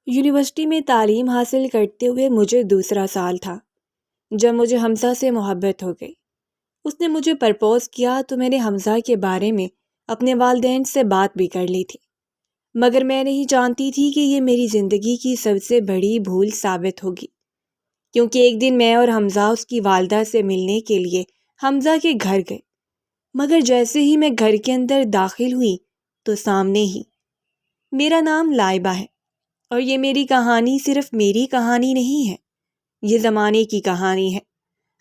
University میں تعلیم حاصل کرتے ہوئے مجھے دوسرا سال تھا جب مجھے حمزہ سے محبت ہو گئی۔ اس نے مجھے پرپوز کیا تو میں نے حمزہ کے بارے میں اپنے والدین سے بات بھی کر لی تھی، مگر میں نہیں جانتی تھی کہ یہ میری زندگی کی سب سے بڑی بھول ثابت ہوگی، کیونکہ ایک دن میں اور حمزہ اس کی والدہ سے ملنے کے لیے حمزہ کے گھر گئے، مگر جیسے ہی میں گھر کے اندر داخل ہوئی تو سامنے ہی میرا نام لائبہ ہے، اور یہ میری کہانی صرف میری کہانی نہیں ہے، یہ زمانے کی کہانی ہے،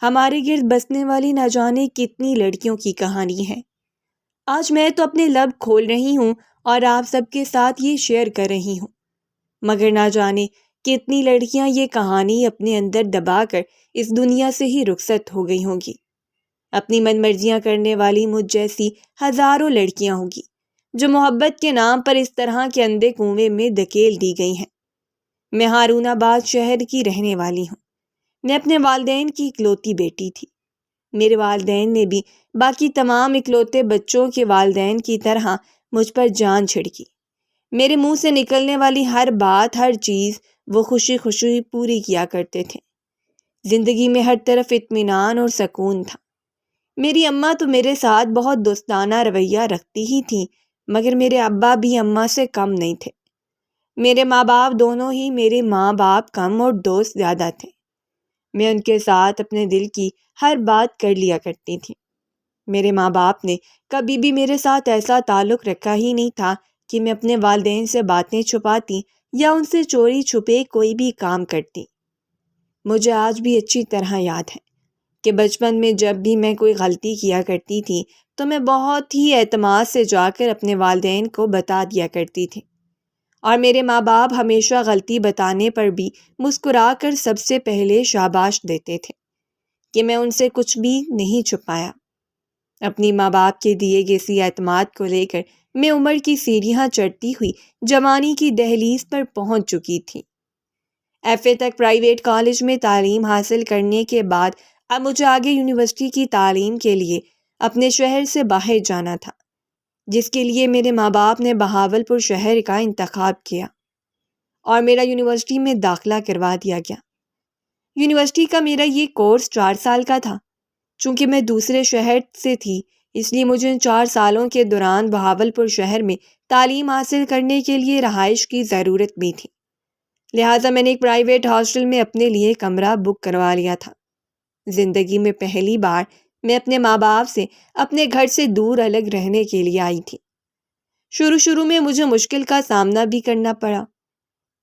ہمارے گرد بسنے والی نہ جانے کتنی لڑکیوں کی کہانی ہے۔ آج میں تو اپنے لب کھول رہی ہوں اور آپ سب کے ساتھ یہ شیئر کر رہی ہوں، مگر نہ جانے کتنی لڑکیاں یہ کہانی اپنے اندر دبا کر اس دنیا سے ہی رخصت ہو گئی ہوں گی۔ اپنی من مرضیاں کرنے والی مجھ جیسی ہزاروں لڑکیاں ہوں گی جو محبت کے نام پر اس طرح کے اندھے کنویں میں دھکیل دی گئی ہیں۔ میں ہارون آباد شہر کی رہنے والی ہوں۔ میں اپنے والدین کی اکلوتی بیٹی تھی۔ میرے والدین نے بھی باقی تمام اکلوتے بچوں کے والدین کی طرح مجھ پر جان چھڑکی۔ میرے منہ سے نکلنے والی ہر بات، ہر چیز وہ خوشی خوشی پوری کیا کرتے تھے۔ زندگی میں ہر طرف اطمینان اور سکون تھا۔ میری اماں تو میرے ساتھ بہت دوستانہ رویہ رکھتی ہی تھیں، مگر میرے ابا بھی اماں سے کم نہیں تھے۔ میرے ماں باپ دونوں ہی میرے ماں باپ کم اور دوست زیادہ تھے۔ میں ان کے ساتھ اپنے دل کی ہر بات کر لیا کرتی تھی۔ میرے ماں باپ نے کبھی بھی میرے ساتھ ایسا تعلق رکھا ہی نہیں تھا کہ میں اپنے والدین سے باتیں چھپاتی یا ان سے چوری چھپے کوئی بھی کام کرتی۔ مجھے آج بھی اچھی طرح یاد ہے کہ بچپن میں جب بھی میں کوئی غلطی کیا کرتی تھی تو میں بہت ہی اعتماد سے جا کر اپنے والدین کو بتا دیا کرتی تھی، اور میرے ماں باپ ہمیشہ غلطی بتانے پر بھی مسکرا کر سب سے پہلے شاباش دیتے تھے کہ میں ان سے کچھ بھی نہیں چھپایا۔ اپنی ماں باپ کے دیے گئے اسی اعتماد کو لے کر میں عمر کی سیڑھیاں چڑھتی ہوئی جوانی کی دہلیز پر پہنچ چکی تھی۔ ایف اے تک پرائیویٹ کالج میں تعلیم حاصل کرنے کے بعد اب مجھے آگے یونیورسٹی کی تعلیم کے لیے اپنے شہر سے باہر جانا تھا، جس کے لیے میرے ماں باپ نے بہاولپور شہر کا انتخاب کیا اور میرا یونیورسٹی میں داخلہ کروا دیا گیا۔ یونیورسٹی کا میرا یہ کورس 4 سال کا تھا۔ چونکہ میں دوسرے شہر سے تھی، اس لیے مجھے ان 4 سالوں کے دوران بہاولپور شہر میں تعلیم حاصل کرنے کے لیے رہائش کی ضرورت بھی تھی، لہٰذا میں نے ایک پرائیویٹ ہاسٹل میں اپنے لیے کمرہ بک کروا لیا تھا۔ زندگی میں پہلی بار میں اپنے ماں باپ سے اپنے گھر سے دور الگ رہنے کے لیے آئی تھی۔ شروع میں مجھے مشکل کا سامنا بھی کرنا پڑا۔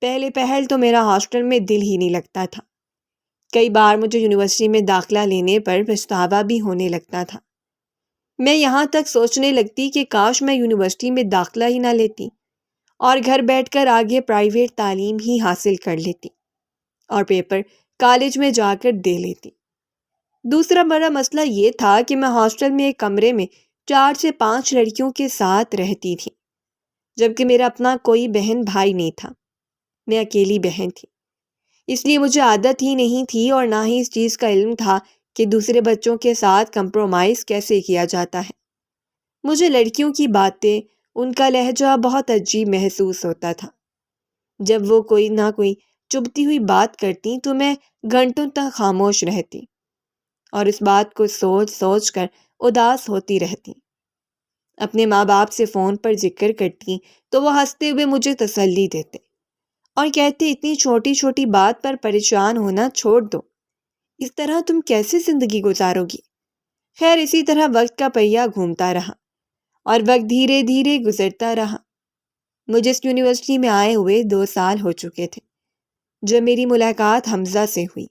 پہلے پہل تو میرا ہاسٹل میں دل ہی نہیں لگتا تھا۔ کئی بار مجھے یونیورسٹی میں داخلہ لینے پر پچھتاوا بھی ہونے لگتا تھا۔ میں یہاں تک سوچنے لگتی کہ کاش میں یونیورسٹی میں داخلہ ہی نہ لیتی اور گھر بیٹھ کر آگے پرائیویٹ تعلیم ہی حاصل کر لیتی اور پیپر کالج میں جا کر دے لیتی۔ دوسرا بڑا مسئلہ یہ تھا کہ میں ہاسٹل میں ایک کمرے میں 4 سے 5 لڑکیوں کے ساتھ رہتی تھی، جبکہ میرا اپنا کوئی بہن بھائی نہیں تھا۔ میں اکیلی بہن تھی، اس لیے مجھے عادت ہی نہیں تھی اور نہ ہی اس چیز کا علم تھا کہ دوسرے بچوں کے ساتھ کمپرومائز کیسے کیا جاتا ہے۔ مجھے لڑکیوں کی باتیں، ان کا لہجہ بہت عجیب محسوس ہوتا تھا۔ جب وہ کوئی نہ کوئی چبھتی ہوئی بات کرتی تو میں گھنٹوں تک خاموش رہتی اور اس بات کو سوچ سوچ کر اداس ہوتی رہتی۔ اپنے ماں باپ سے فون پر ذکر کرتی تو وہ ہنستے ہوئے مجھے تسلی دیتے اور کہتے اتنی چھوٹی چھوٹی بات پر پریشان ہونا چھوڑ دو، اس طرح تم کیسے زندگی گزارو گی؟ خیر اسی طرح وقت کا پہیہ گھومتا رہا اور وقت دھیرے دھیرے گزرتا رہا۔ مجھے اس یونیورسٹی میں آئے ہوئے 2 سال ہو چکے تھے جب میری ملاقات حمزہ سے ہوئی۔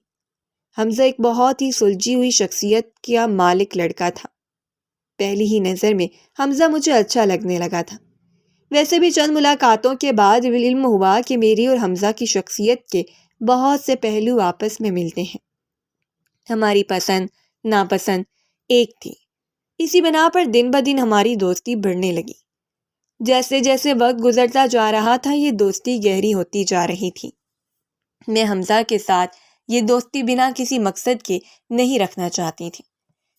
حمزہ ایک بہت ہی سلجھی ہوئی شخصیت کا مالک لڑکا تھا۔ پہلی ہی نظر میں حمزہ مجھے اچھا لگنے لگا تھا۔ ویسے بھی چند ملاقاتوں کے بعد علم ہوا کہ میری اور حمزہ کی شخصیت کے بہت سے پہلو آپس میں ملتے ہیں۔ ہماری پسند ناپسند ایک تھی، اسی بنا پر دن بدن ہماری دوستی بڑھنے لگی۔ جیسے جیسے وقت گزرتا جا رہا تھا یہ دوستی گہری ہوتی جا رہی تھی۔ میں حمزہ کے ساتھ یہ دوستی بنا کسی مقصد کے نہیں رکھنا چاہتی تھی،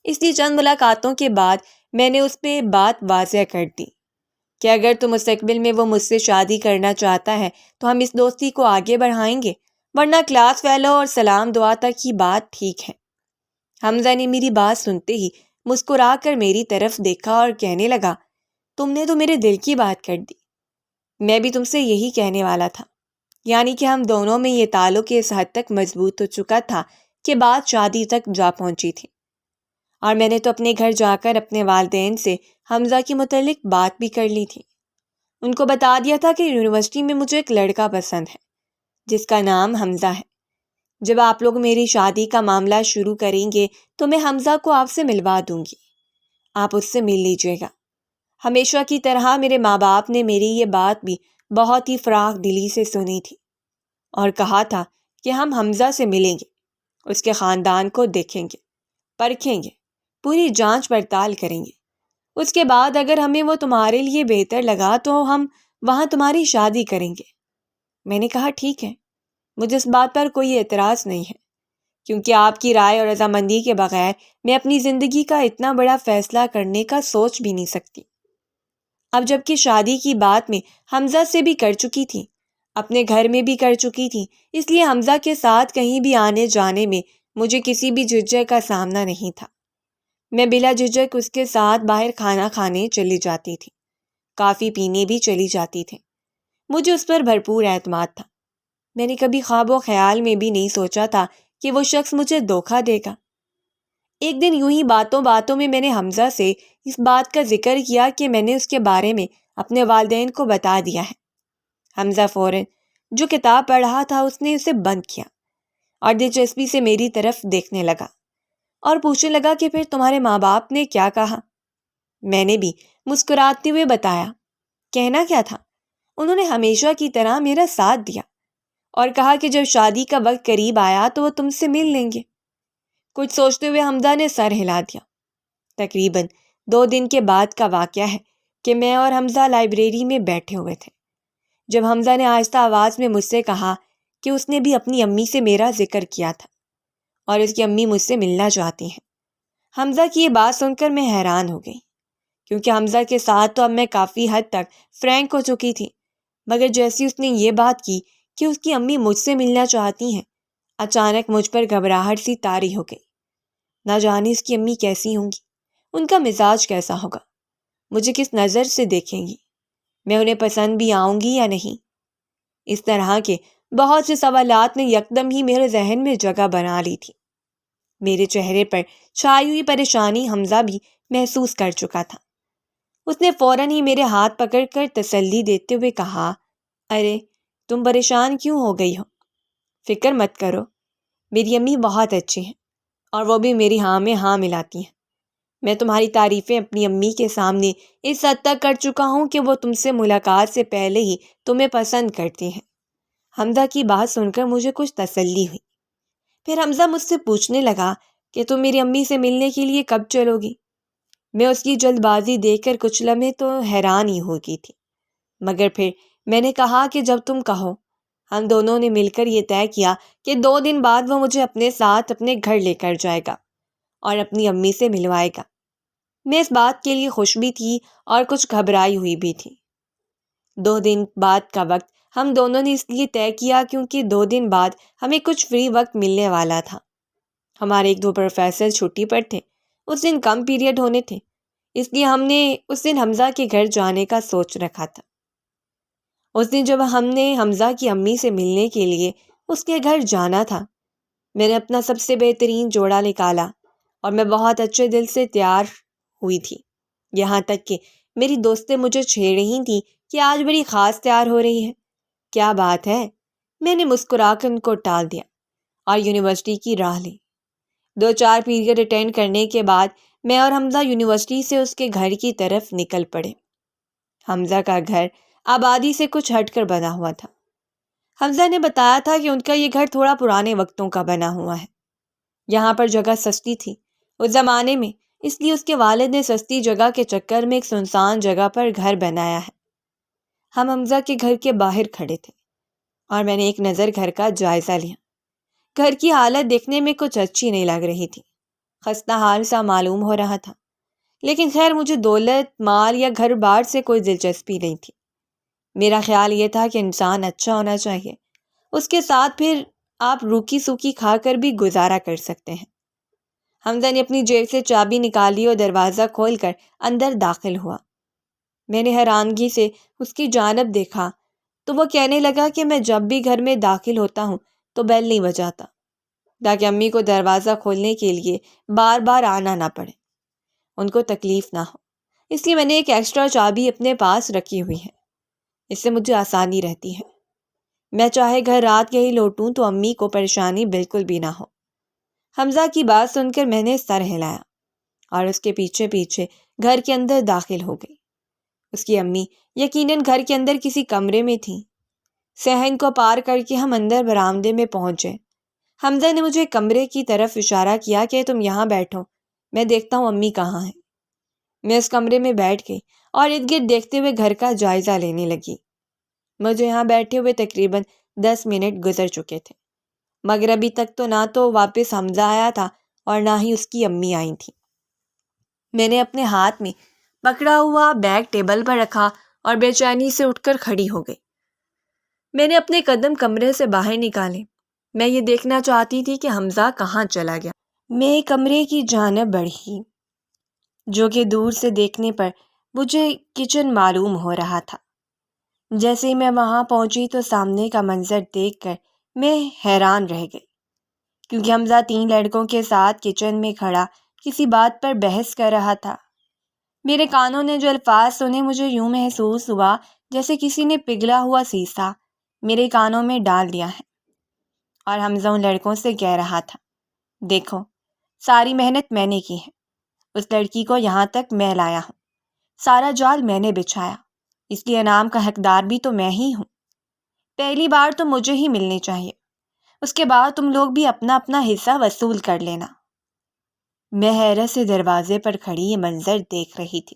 اس لیے چند ملاقاتوں کے بعد میں نے اس پہ بات واضح کر دی کہ اگر تو مستقبل میں وہ مجھ سے شادی کرنا چاہتا ہے تو ہم اس دوستی کو آگے بڑھائیں گے، ورنہ کلاس فیلو اور سلام دعا تک کی بات ٹھیک ہے۔ حمزہ نے میری بات سنتے ہی مسکرا کر میری طرف دیکھا اور کہنے لگا، تم نے تو میرے دل کی بات کر دی۔ میں بھی تم سے یہی کہنے والا تھا، یعنی کہ ہم دونوں میں یہ تعلق اس حد تک مضبوط ہو چکا تھا کہ بات شادی تک جا پہنچی تھی، اور میں نے تو اپنے گھر جا کر اپنے والدین سے حمزہ کے متعلق بات بھی کر لی تھی۔ ان کو بتا دیا تھا کہ یونیورسٹی میں مجھے ایک لڑکا پسند ہے جس کا نام حمزہ ہے۔ جب آپ لوگ میری شادی کا معاملہ شروع کریں گے تو میں حمزہ کو آپ سے ملوا دوں گی، آپ اس سے مل لیجیے گا۔ ہمیشہ کی طرح میرے ماں باپ نے میری یہ بات بھی بہت ہی فراخ دلی سے سنی تھی اور کہا تھا کہ ہم حمزہ سے ملیں گے، اس کے خاندان کو دیکھیں گے، پرکھیں گے، پوری جانچ پڑتال کریں گے، اس کے بعد اگر ہمیں وہ تمہارے لیے بہتر لگا تو ہم وہاں تمہاری شادی کریں گے۔ میں نے کہا ٹھیک ہے، مجھے اس بات پر کوئی اعتراض نہیں ہے، کیونکہ آپ کی رائے اور رضامندی کے بغیر میں اپنی زندگی کا اتنا بڑا فیصلہ کرنے کا سوچ بھی نہیں سکتی۔ اب جب کہ شادی کی بات میں حمزہ سے بھی کر چکی تھی، اپنے گھر میں بھی کر چکی تھی، اس لیے حمزہ کے ساتھ کہیں بھی آنے جانے میں مجھے کسی بھی جھجک کا سامنا نہیں تھا۔ میں بلا جھجک اس کے ساتھ باہر کھانا کھانے چلی جاتی تھی، کافی پینے بھی چلی جاتی تھی۔ مجھے اس پر بھرپور اعتماد تھا۔ میں نے کبھی خواب و خیال میں بھی نہیں سوچا تھا کہ وہ شخص مجھے دھوکہ دے گا۔ ایک دن یوں ہی باتوں باتوں میں نے حمزہ سے اس بات کا ذکر کیا کہ میں نے اس کے بارے میں اپنے والدین کو بتا دیا ہے۔ حمزہ فوراً جو کتاب پڑھ رہا تھا اس نے اسے بند کیا اور دلچسپی سے میری طرف دیکھنے لگا اور پوچھنے لگا کہ پھر تمہارے ماں باپ نے کیا کہا؟ میں نے بھی مسکراتے ہوئے بتایا۔ کہنا کیا تھا، انہوں نے ہمیشہ کی طرح میرا ساتھ دیا اور کہا کہ جب شادی کا وقت قریب آیا تو وہ تم سے مل لیں گے۔ کچھ سوچتے ہوئے حمزہ نے سر ہلا دیا۔ تقریباً 2 دن کے بعد کا واقعہ ہے کہ میں اور حمزہ لائبریری میں بیٹھے ہوئے تھے جب حمزہ نے آہستہ آواز میں مجھ سے کہا کہ اس نے بھی اپنی امی سے میرا ذکر کیا تھا اور اس کی امی مجھ سے ملنا چاہتی ہیں۔ حمزہ کی یہ بات سن کر میں حیران ہو گئی، کیونکہ حمزہ کے ساتھ تو اب میں کافی حد تک فرینک ہو چکی تھی، مگر جیسی اس نے یہ بات کی کہ اس کی امی مجھ سے ملنا چاہتی ہیں، اچانک مجھ پر گھبراہٹ سی طاری ہو گئی۔ نہ جانے اس کی امی کیسی ہوں گی، ان کا مزاج کیسا ہوگا، مجھے کس نظر سے دیکھیں گی، میں انہیں پسند بھی آؤں گی یا نہیں۔ اس طرح کے بہت سے سوالات نے یکدم ہی میرے ذہن میں جگہ بنا لی تھی۔ میرے چہرے پر چھائی ہوئی پریشانی حمزہ بھی محسوس کر چکا تھا۔ اس نے فوراً ہی میرے ہاتھ پکڑ کر تسلی دیتے ہوئے کہا، ارے تم پریشان کیوں ہو گئی ہو؟ فکر مت کرو، میری امی بہت اچھی ہیں اور وہ بھی میری ہاں میں ہاں ملاتی ہیں۔ میں تمہاری تعریفیں اپنی امی کے سامنے اس حد تک کر چکا ہوں کہ وہ تم سے ملاقات سے پہلے ہی تمہیں پسند کرتی ہیں۔ حمزہ کی بات سن کر مجھے کچھ تسلی ہوئی۔ پھر حمزہ مجھ سے پوچھنے لگا کہ تم میری امی سے ملنے کے لیے کب چلو گی؟ میں اس کی جلد بازی دیکھ کر کچھ لمحے تو حیران ہی ہو گئی تھی، مگر پھر میں نے کہا کہ جب تم کہو۔ ہم دونوں نے مل کر یہ طے کیا کہ 2 دن بعد وہ مجھے اپنے ساتھ اپنے گھر لے کر جائے گا اور اپنی امی سے ملوائے گا۔ میں اس بات کے لیے خوش بھی تھی اور کچھ گھبرائی ہوئی بھی تھی۔ 2 دن بعد کا وقت ہم دونوں نے اس لیے طے کیا کیونکہ 2 دن بعد ہمیں کچھ فری وقت ملنے والا تھا۔ ہمارے 1-2 پروفیسر چھٹی پر تھے، اس دن کم پیریڈ ہونے تھے، اس لیے ہم نے اس دن حمزہ کے گھر جانے کا سوچ رکھا تھا۔ اس دن جب ہم نے حمزہ کی امی سے ملنے کے لیے اس کے گھر جانا تھا، میں نے اپنا سب سے بہترین جوڑا نکالا اور میں بہت اچھے دل سے تیار ہوئی تھی، یہاں تک کہ میری دوستیں مجھے چھیڑ رہی تھیں کہ آج بڑی خاص تیار ہو رہی ہے، کیا بات ہے؟ میں نے مسکرا کر ان کو ٹال دیا اور یونیورسٹی کی راہ لی۔ 2-4 پیریڈ اٹینڈ کرنے کے بعد میں اور حمزہ یونیورسٹی سے اس کے گھر کی طرف نکل پڑے۔ حمزہ کا گھر آبادی سے کچھ ہٹ کر بنا ہوا تھا۔ حمزہ نے بتایا تھا کہ ان کا یہ گھر تھوڑا پرانے وقتوں کا بنا ہوا ہے، یہاں پر جگہ سستی تھی اس زمانے میں، اس لیے اس کے والد نے سستی جگہ کے چکر میں ایک سنسان جگہ پر گھر بنایا ہے۔ ہم حمزہ کے گھر کے باہر کھڑے تھے اور میں نے ایک نظر گھر کا جائزہ لیا۔ گھر کی حالت دیکھنے میں کچھ اچھی نہیں لگ رہی تھی، خستہ حال سا معلوم ہو رہا تھا۔ لیکن خیر مجھے دولت، مال یا گھر بار سے کوئی دلچسپی نہیں تھی۔ میرا خیال یہ تھا کہ انسان اچھا ہونا چاہیے، اس کے ساتھ پھر آپ روکی سوکی کھا کر بھی گزارا کر سکتے ہیں۔ حمزہ نے اپنی جیب سے چابی نکالی اور دروازہ کھول کر اندر داخل ہوا۔ میں نے حیرانگی سے اس کی جانب دیکھا تو وہ کہنے لگا کہ میں جب بھی گھر میں داخل ہوتا ہوں تو بیل نہیں بجاتا، تاکہ امی کو دروازہ کھولنے کے لیے بار بار آنا نہ پڑے، ان کو تکلیف نہ ہو، اس لیے میں نے ایک ایکسٹرا چابی اپنے پاس رکھی ہوئی ہے، اس سے مجھے آسانی رہتی ہے۔ میں چاہے گھر رات گئی لوٹوں تو امی کو پریشانی بالکل بھی نہ ہو۔ حمزہ کی بات سن کر میں نے سر ہلایا اور اس کے پیچھے پیچھے گھر کے اندر داخل ہو گئی۔ اس کی امی یقیناً گھر کے اندر کسی کمرے میں تھیں۔ صحن کو پار کر کے ہم اندر برآمدے میں پہنچے۔ حمزہ نے مجھے کمرے کی طرف اشارہ کیا کہ تم یہاں بیٹھو، میں دیکھتا ہوں امی کہاں ہیں۔ میں اس کمرے میں بیٹھ گئی اور ارد گرد دیکھتے ہوئے گھر کا جائزہ لینے لگی۔ مجھے یہاں بیٹھے ہوئے تقریباً 10 منٹ گزر چکے تھے، مگر ابھی تک تو نہ تو واپس حمزہ آیا تھا اور نہ ہی اس کی امی آئی تھیں۔ میں نے اپنے ہاتھ میں پکڑا ہوا بیگ ٹیبل پر رکھا اور بے چینی سے اٹھ کر کھڑی ہو گئی۔ میں نے اپنے قدم کمرے سے باہر نکالے۔ میں یہ دیکھنا چاہتی تھی کہ حمزہ کہاں چلا گیا۔ میں کمرے کی جانب بڑھی، جو کہ دور سے دیکھنے پر مجھے کچن معلوم ہو رہا تھا۔ جیسے ہی میں وہاں پہنچی تو سامنے کا منظر دیکھ کر میں حیران رہ گئی، کیونکہ حمزہ 3 لڑکوں کے ساتھ کچن میں کھڑا کسی بات پر بحث کر رہا تھا۔ میرے کانوں نے جو الفاظ سنے مجھے یوں محسوس ہوا جیسے کسی نے پگھلا ہوا سیسا میرے کانوں میں ڈال دیا ہے، اور حمزہ ان لڑکوں سے کہہ رہا تھا، دیکھو ساری محنت میں نے کی ہے، اس لڑکی کو یہاں تک میں لایا ہوں، سارا جال میں نے بچھایا، اس لیے انعام کا حقدار بھی تو میں ہی ہوں۔ پہلی بار تو مجھے ہی ملنی چاہیے، اس کے بعد تم لوگ بھی اپنا اپنا حصہ وصول کر لینا۔ میں حیرت سے دروازے پر کھڑی یہ منظر دیکھ رہی تھی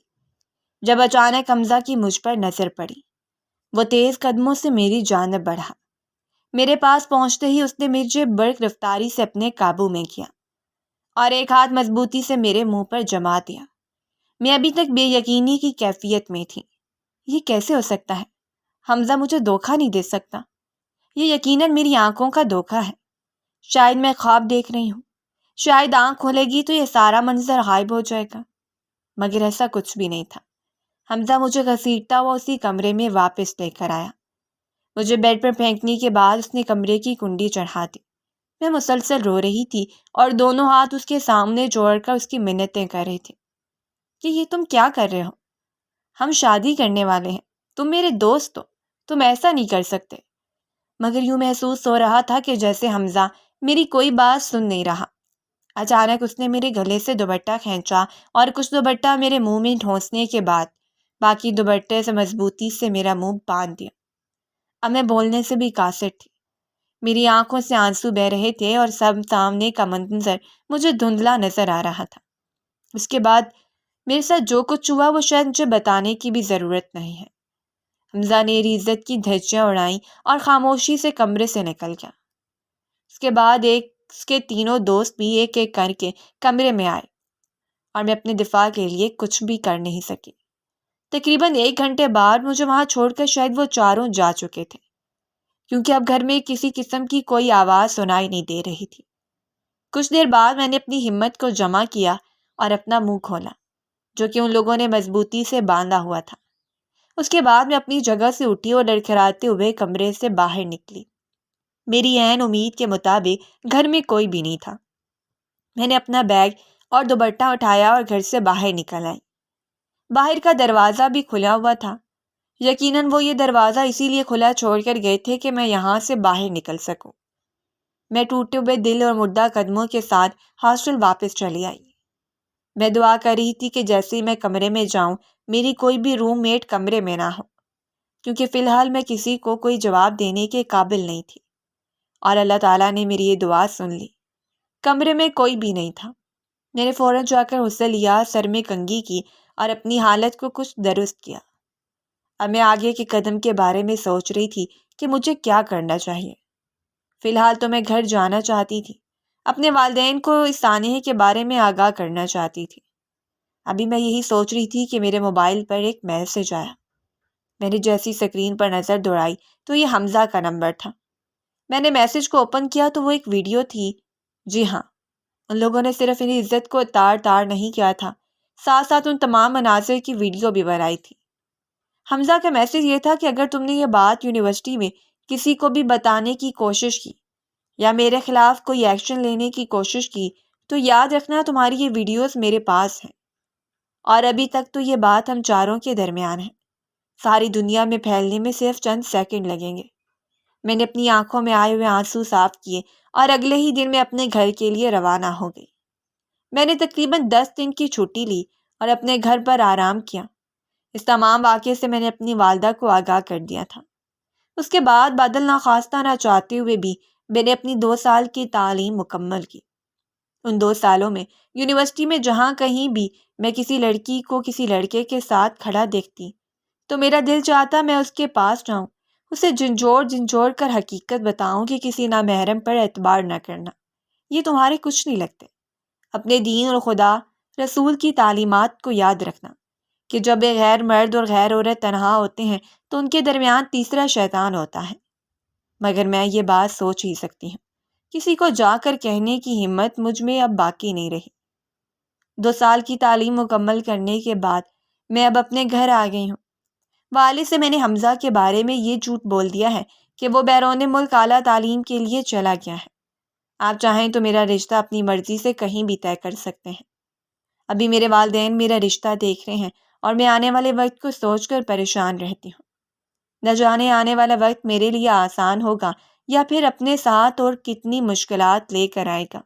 جب اچانک حمزہ کی مجھ پر نظر پڑی۔ وہ تیز قدموں سے میری جانب بڑھا۔ میرے پاس پہنچتے ہی اس نے مجھے برق رفتاری سے اپنے قابو میں کیا اور ایک ہاتھ مضبوطی سے میرے منہ پر جما دیا۔ میں ابھی تک بے یقینی کی کیفیت میں تھی۔ یہ کیسے ہو سکتا ہے؟ حمزہ مجھے دھوکہ نہیں دے سکتا۔ یہ یقیناً میری آنکھوں کا دھوکہ ہے۔ شاید میں خواب دیکھ رہی ہوں، شاید آنکھ کھولے گی تو یہ سارا منظر غائب ہو جائے گا، مگر ایسا کچھ بھی نہیں تھا۔ حمزہ مجھے گھسیٹتا ہوا اسی کمرے میں واپس لے کر آیا۔ مجھے بیڈ پر پھینکنے کے بعد اس نے کمرے کی کنڈی چڑھا دی۔ میں مسلسل رو رہی تھی اور دونوں ہاتھ اس کے سامنے جوڑ کر اس کی منتیں کر رہی تھی کہ یہ تم کیا کر رہے ہو؟ ہم شادی کرنے والے ہیں، تم میرے دوست ہو، تم ایسا نہیں کر سکتے۔ مگر یوں محسوس ہو رہا تھا کہ جیسے حمزہ میری کوئی بات سن نہیں رہا۔ اچانک اس نے میرے گلے سے دوپٹہ کھینچا اور کچھ دوپٹہ میرے منہ میں ٹھونسنے کے بعد باقی دوپٹے سے مضبوطی سے میرا منہ باندھ دیا۔ اب میں بولنے سے بھی قاصر تھی، میری آنکھوں سے آنسو بہہ رہے تھے اور سب سامنے کا منظر مجھے دھندلا نظر آ رہا تھا۔ اس کے بعد میرے ساتھ جو کچھ ہوا وہ شاید مجھے بتانے کی بھی ضرورت نہیں ہے۔ حمزہ نے میری عزت کی دھجیاں اڑائیں اور خاموشی سے کمرے سے نکل گیا۔ اس کے بعد اس کے تینوں دوست بھی ایک ایک کر کے کمرے میں آئے اور میں اپنے دفاع کے لیے کچھ بھی کر نہیں سکی۔ تقریباً 1 گھنٹے بعد مجھے وہاں چھوڑ کر شاید وہ چاروں جا چکے تھے، کیونکہ اب گھر میں کسی قسم کی کوئی آواز سنائی نہیں دے رہی تھی۔ کچھ دیر بعد میں نے اپنی ہمت کو جمع کیا اور اپنا منہ کھولا، جو کہ ان لوگوں نے مضبوطی سے باندھا ہوا تھا۔ اس کے بعد میں اپنی جگہ سے اٹھی اور لڑکھڑاتے ہوئے کمرے سے باہر نکلی۔ میری عین امید کے مطابق گھر میں کوئی بھی نہیں تھا۔ میں نے اپنا بیگ اور دوپٹہ اٹھایا اور گھر سے باہر نکل آئی۔ باہر کا دروازہ بھی کھلا ہوا تھا۔ یقیناً وہ یہ دروازہ اسی لیے کھلا چھوڑ کر گئے تھے کہ میں یہاں سے باہر نکل سکوں۔ میں ٹوٹے ہوئے دل اور مردہ قدموں کے ساتھ ہاسٹل واپس چلی آئی۔ میں دعا کر رہی تھی کہ جیسے ہی میں کمرے میں جاؤں میری کوئی بھی روم میٹ کمرے میں نہ ہو، کیونکہ فی الحال میں کسی کو کوئی جواب دینے کے قابل نہیں تھی، اور اللہ تعالیٰ نے میری یہ دعا سن لی۔ کمرے میں کوئی بھی نہیں تھا۔ میں نے فوراً جا کر غسل لیا، سر میں کنگھی کی اور اپنی حالت کو کچھ درست کیا۔ اب میں آگے کے قدم کے بارے میں سوچ رہی تھی کہ مجھے کیا کرنا چاہیے۔ فی الحال تو میں گھر جانا چاہتی تھی، اپنے والدین کو اس سانحے کے بارے میں آگاہ کرنا چاہتی تھی۔ ابھی میں یہی سوچ رہی تھی کہ میرے موبائل پر ایک میسج آیا۔ میں نے جیسی اسکرین پر نظر دوڑائی تو یہ حمزہ کا نمبر تھا۔ میں نے میسج کو اوپن کیا تو وہ ایک ویڈیو تھی۔ جی ہاں، ان لوگوں نے صرف انہیں عزت کو تار نہیں کیا تھا، ساتھ ساتھ ان تمام مناظر کی ویڈیو بھی بنائی تھی۔ حمزہ کا میسج یہ تھا کہ اگر تم نے یہ بات یونیورسٹی میں کسی کو بھی بتانے کی کوشش کی یا میرے خلاف کوئی ایکشن لینے کی کوشش کی تو یاد رکھنا تمہاری یہ ویڈیوز میرے پاس ہیں، اور ابھی تک تو یہ بات ہم چاروں کے درمیان ہے، ساری دنیا میں پھیلنے میں صرف چند سیکنڈ لگیں گے۔ میں نے اپنی آنکھوں میں آئے ہوئے آنسو صاف کیے اور اگلے ہی دن میں اپنے گھر کے لیے روانہ ہو گئی۔ میں نے تقریباً 10 دن کی چھٹی لی اور اپنے گھر پر آرام کیا۔ اس تمام واقعے سے میں نے اپنی والدہ کو آگاہ کر دیا تھا۔ اس کے بعد بادل ناخواستہ نہ چاہتے ہوئے بھی میں نے اپنی 2 سال کی تعلیم مکمل کی۔ ان 2 سالوں میں یونیورسٹی میں جہاں کہیں بھی میں کسی لڑکی کو کسی لڑکے کے ساتھ کھڑا دیکھتی تو میرا دل چاہتا میں اس کے پاس جاؤں، اسے جھنجھوڑ کر حقیقت بتاؤں کہ کسی نامحرم پر اعتبار نہ کرنا، یہ تمہارے کچھ نہیں لگتے۔ اپنے دین اور خدا رسول کی تعلیمات کو یاد رکھنا کہ جب ایک غیر مرد اور غیر عورت تنہا ہوتے ہیں تو ان کے درمیان تیسرا شیطان ہوتا ہے۔ مگر میں یہ بات سوچ ہی سکتی ہوں، کسی کو جا کر کہنے کی ہمت مجھ میں اب باقی نہیں رہی۔ 2 سال کی تعلیم مکمل کرنے کے بعد میں اب اپنے گھر آ گئی ہوں۔ والد سے میں نے حمزہ کے بارے میں یہ جھوٹ بول دیا ہے کہ وہ بیرون ملک اعلیٰ تعلیم کے لیے چلا گیا ہے۔ آپ چاہیں تو میرا رشتہ اپنی مرضی سے کہیں بھی طے کر سکتے ہیں۔ ابھی میرے والدین میرا رشتہ دیکھ رہے ہیں اور میں آنے والے وقت کو سوچ کر پریشان رہتی ہوں۔ نہ جانے آنے والا وقت میرے لیے آسان ہوگا یا پھر اپنے ساتھ اور کتنی مشکلات لے کر آئے گا۔